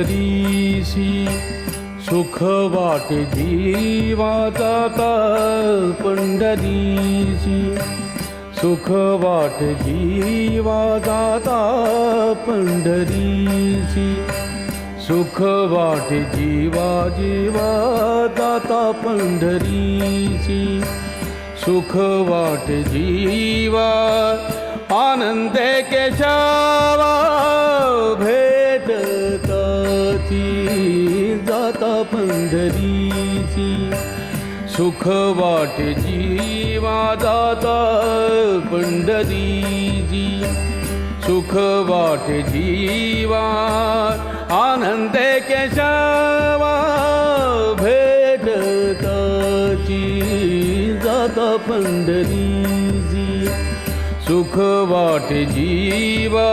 पंढरीसी सुख वाटे जीवा जाता पंढरीसी सुख वाटे जीवा जाता पंढरीसी सुख वाटे जीवा जाता पंढरीसी सुख वाटे जीवा आनंदे केशवा भेटताची जाता पंढरीसी सुख वाटे जीवा जाता पंढरीसी सुख वाटे जीवा आनंदे केशवा भेटताची जाता पंढरीसी सुख वाटे जीवा